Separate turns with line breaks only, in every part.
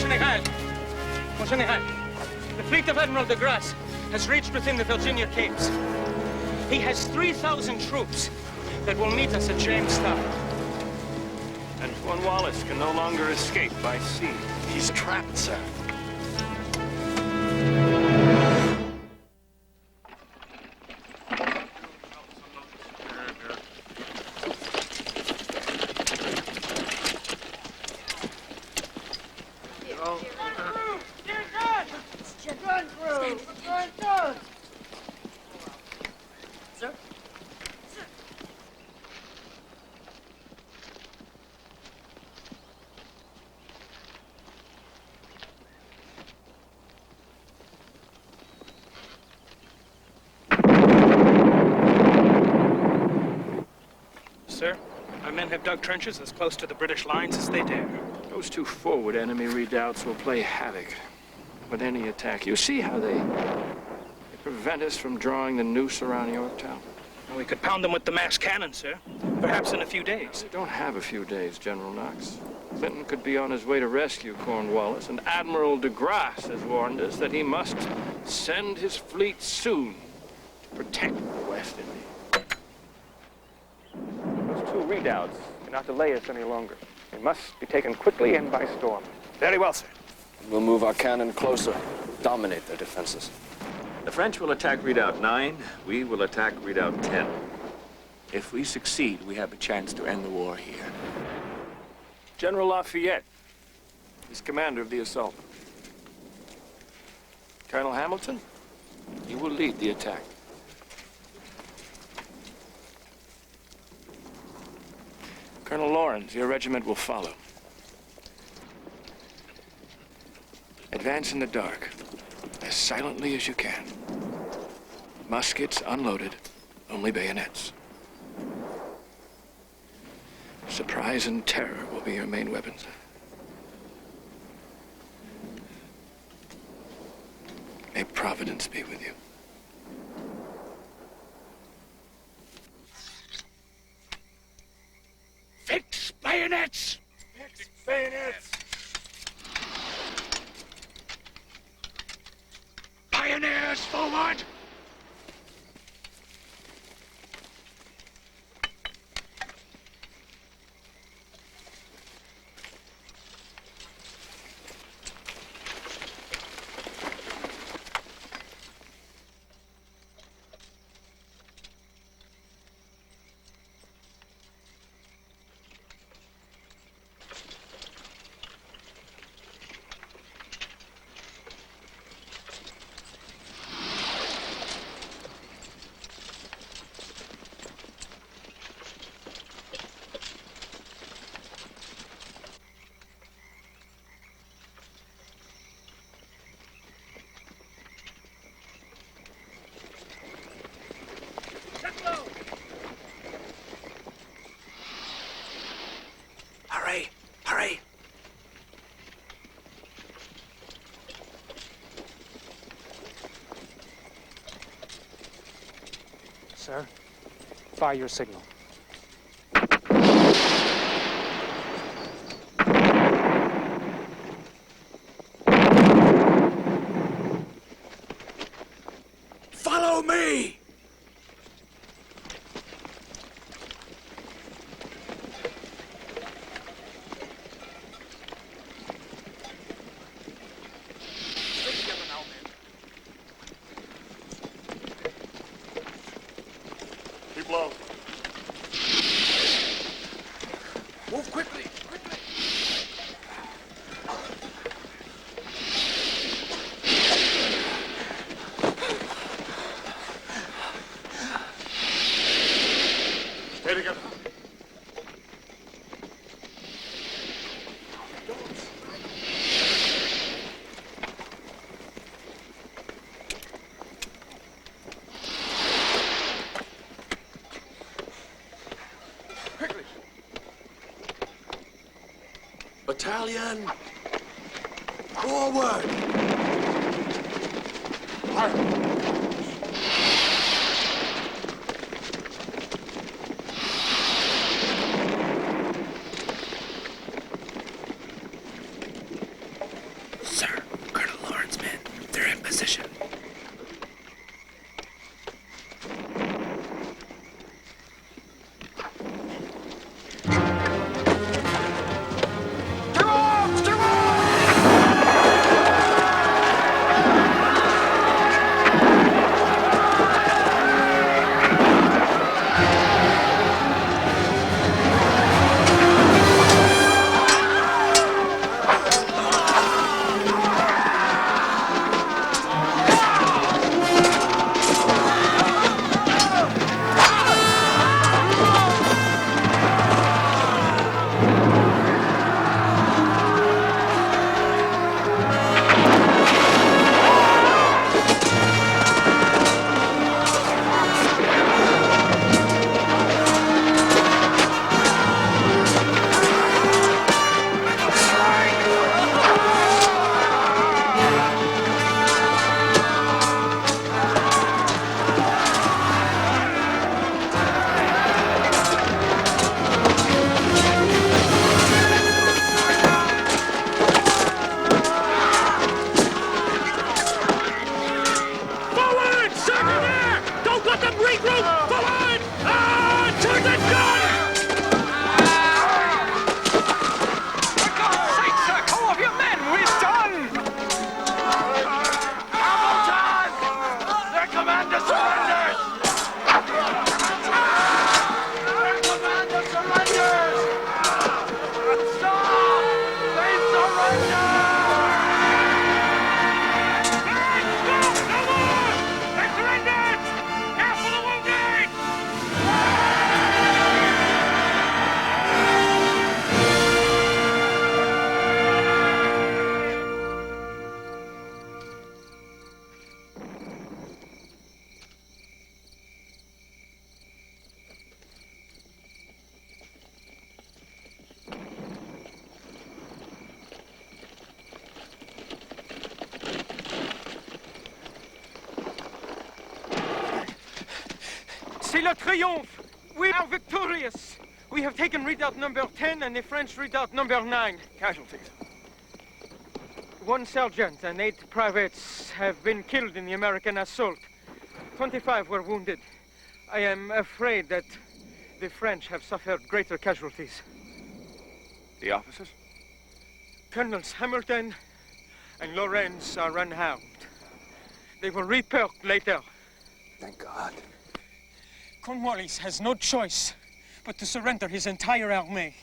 General. Mon General, the fleet of Admiral de Grasse has reached within the Virginia Capes. He has 3,000 troops that will meet us at Jamestown.
And Cornwallis can no longer escape by sea.
He's trapped, sir.
Sir, our men have dug trenches as close to the British lines as they dare.
Those two forward enemy redoubts will play havoc with any attack. You see how they prevent us from drawing the noose around Yorktown?
We could pound them with the mass cannon, sir. Perhaps in a few days.
We don't have a few days, General Knox. Clinton could be on his way to rescue Cornwallis, and Admiral de Grasse has warned us that he must send his fleet soon to protect the West Indies. Those two redoubts cannot delay us any longer. They must be taken quickly and by storm.
Very well, sir.
We'll move our cannon closer, dominate their defenses.
The French will attack Redoubt 9. We will attack Redoubt 10. If we succeed, we have a chance to end the war here.
General Lafayette is commander of the assault. Colonel Hamilton, you will lead the attack. Colonel Lawrence, your regiment will follow. Advance in the dark, as silently as you can. Muskets unloaded, only bayonets. Surprise and terror will be your main weapons. May Providence be with you.
Fix bayonets!
Fix bayonets!
Pioneers forward! Hurry! Hurry!
Sir, fire your signal.
Follow me!
Keep low.
Move quickly! Quickly!
Stay together.
Quickly!
Battalion, forward! Fire!
Sir, Colonel Lawrence men, they're in position.
C'est le triomphe! We are victorious! We have taken redoubt number 10 and the French redoubt number 9.
Casualties.
1 sergeant and 8 privates have been killed in the American assault. 25 were wounded. I am afraid that the French have suffered greater casualties.
The officers?
Colonels Hamilton and Lawrence are unharmed. They will report later.
Thank God.
Cornwallis has no choice but to surrender his entire army.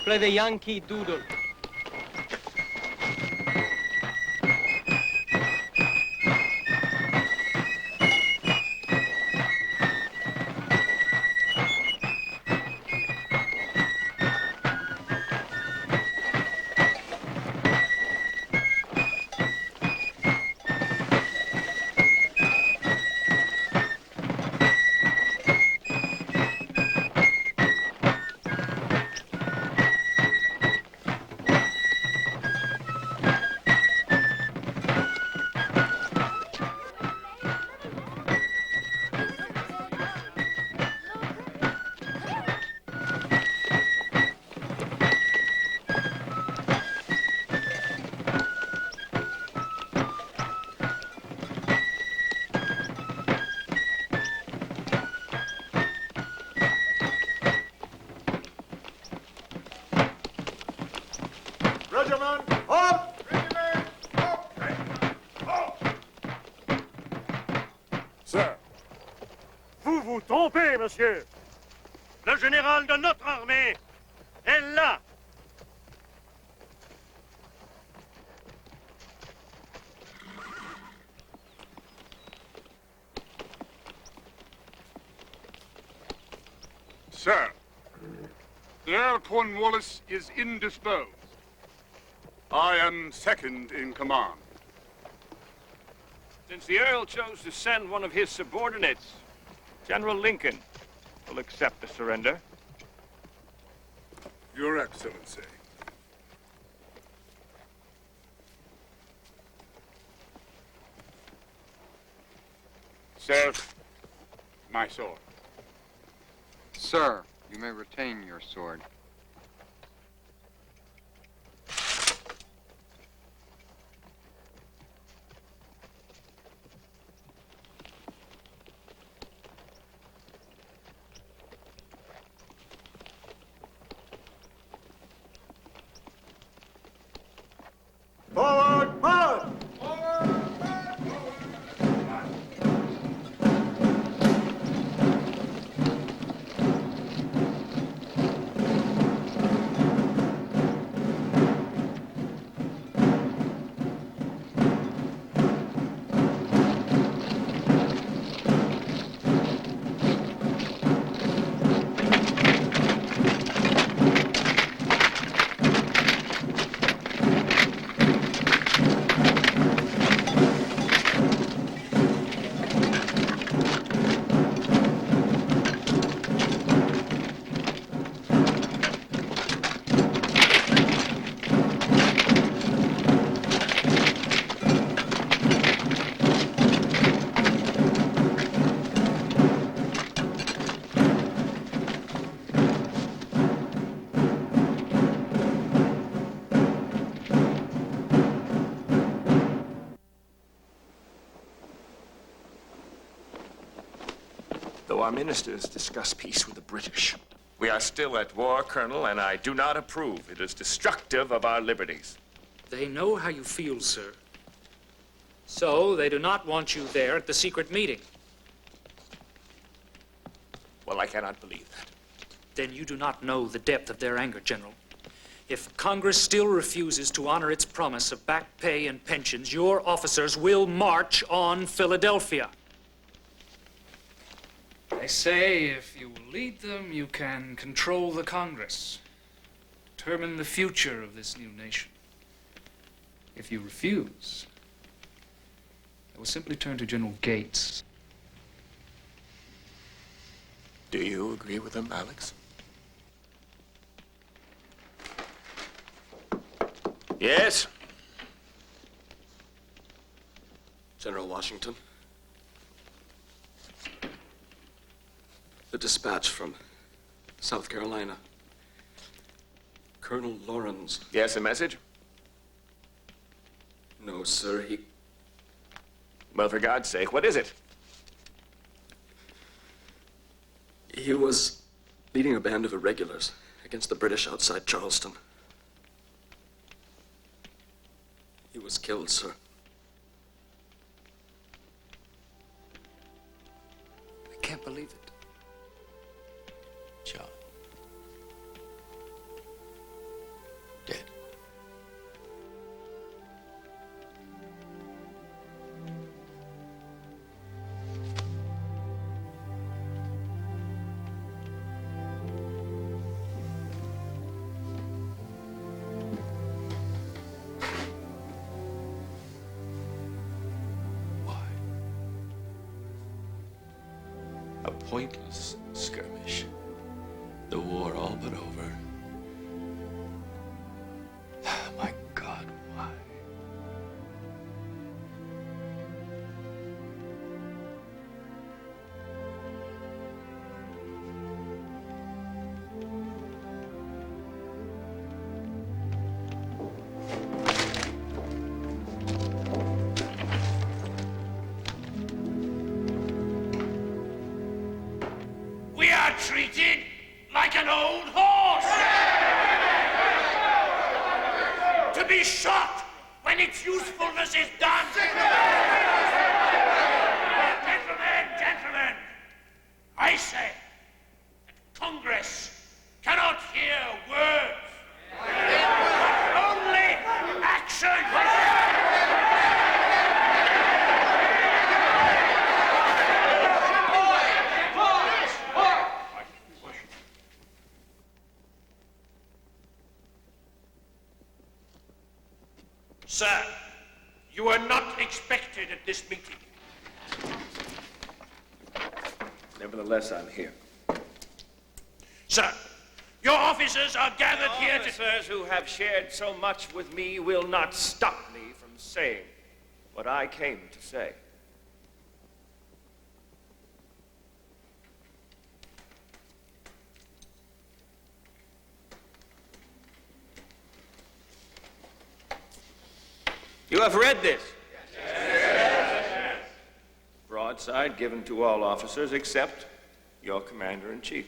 Play the Yankee Doodle.
Gentlemen, halt!
Sir.
Vous vous trompez, monsieur. Le général de notre armée est là.
Sir, the Earl Cornwallis is indisposed. I am second in command.
Since the Earl chose to send one of his subordinates, General Lincoln will accept the surrender.
Your Excellency. Sir, my sword.
Sir, you may retain your sword.
Forward, march!
Though our ministers discuss peace with the British, we are still at war, Colonel, and I do not approve. It is destructive of our liberties.
They know how you feel, sir. So they do not want you there at the secret meeting.
Well, I cannot believe that.
Then you do not know the depth of their anger, General. If Congress still refuses to honor its promise of back pay and pensions, your officers will march on Philadelphia. They say if you will lead them, you can control the Congress, determine the future of this new nation. If you refuse, they will simply turn to General Gates.
Do you agree with them, Alex? Yes?
General Washington. The dispatch from South Carolina. Colonel Lawrence.
Yes, a message?
No, sir,
Well, for God's sake, what is it?
He was leading a band of irregulars against the British outside Charleston. He was killed, sir.
I can't believe it.
John. Dead. A pointless skirmish. The war all but over. My God, why?
We are treated like an old horse. To be
be shot when its usefulness is done. Gentlemen, I say that Congress cannot hear words, only action. Sir, you are not expected at this meeting.
Nevertheless, I'm here.
Sir, your officers are gathered here to...
Officers who have shared so much with me will not stop me from saying what I came to say. You have read this? Yes. Broadside given to all officers except your commander-in-chief.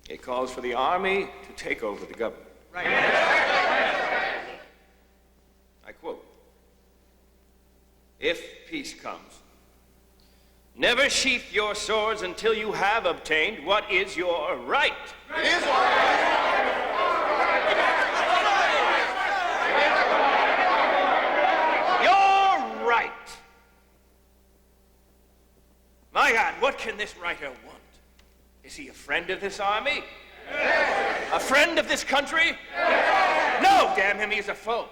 It calls for the army to take over the government. Right. I quote, "If peace comes, never sheath your swords until you have obtained what is your right." It is our right. Your right. My God, what can this writer want? Is he a friend of this army? Yes. A friend of this country? Yes. No, damn him, he's a foe.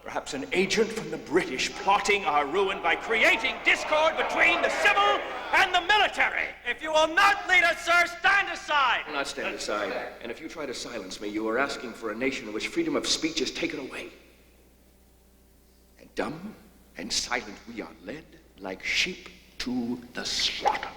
Perhaps an agent from the British plotting our ruin by creating discord between the civil and the military.
If you will not lead us, sir, stand aside.
I will not stand aside. And if you try to silence me, you are asking for a nation in which freedom of speech is taken away. And dumb and silent we are led like sheep to the slaughter.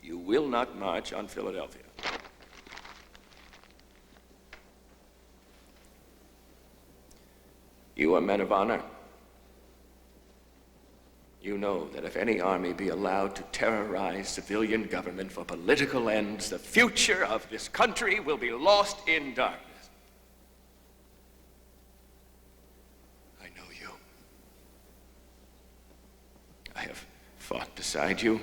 You will not march on Philadelphia. You are men of honor. You know that if any army be allowed to terrorize civilian government for political ends, the future of this country will be lost in darkness. I know you. I have fought beside you.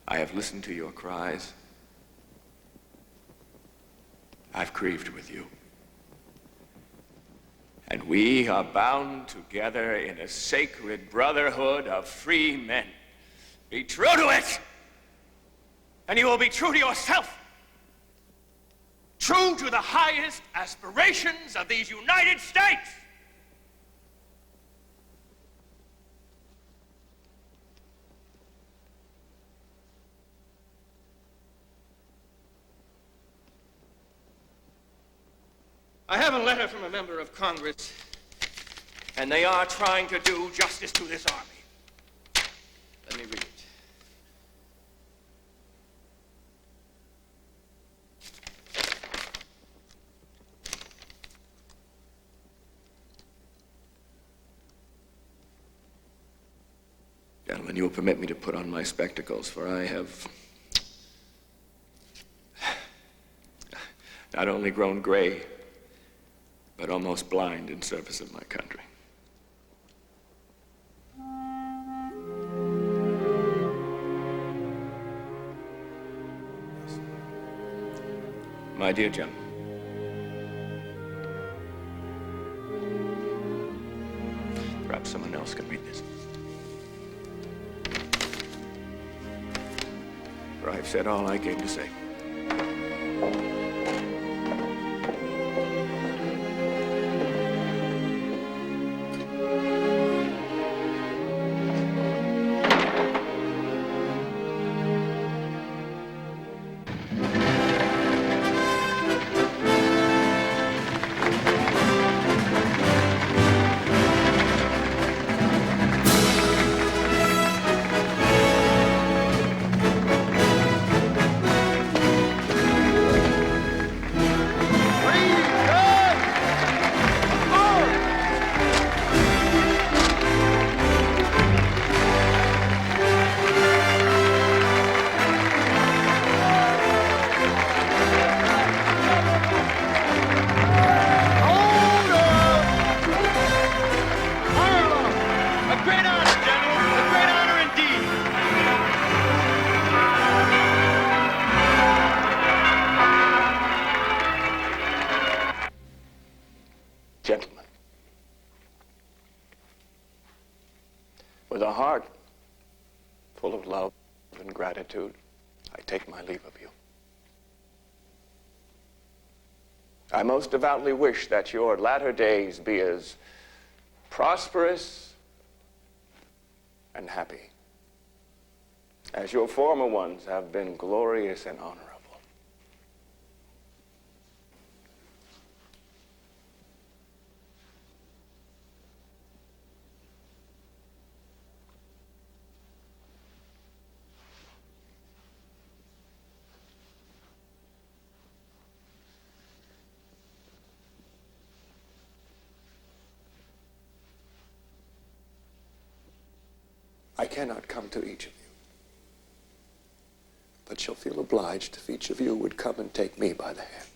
I have listened to your cries. I've grieved with you. And we are bound together in a sacred brotherhood of free men. Be true to it, and you will be true to yourself. True to the highest aspirations of these United States. I have a letter from a member of Congress, and they are trying to do justice to this army. Let me read it. Gentlemen, you will permit me to put on my spectacles, for I have not only grown gray, but almost blind in service of my country. Yes. My dear gentlemen, perhaps someone else can read this. For I have said all I came to say.
gratitude, I take my leave of you. I most devoutly wish that your latter days be as prosperous and happy as your former ones have been glorious and honorable. I cannot come to each of you, but shall feel obliged if each of you would come and take me by the hand.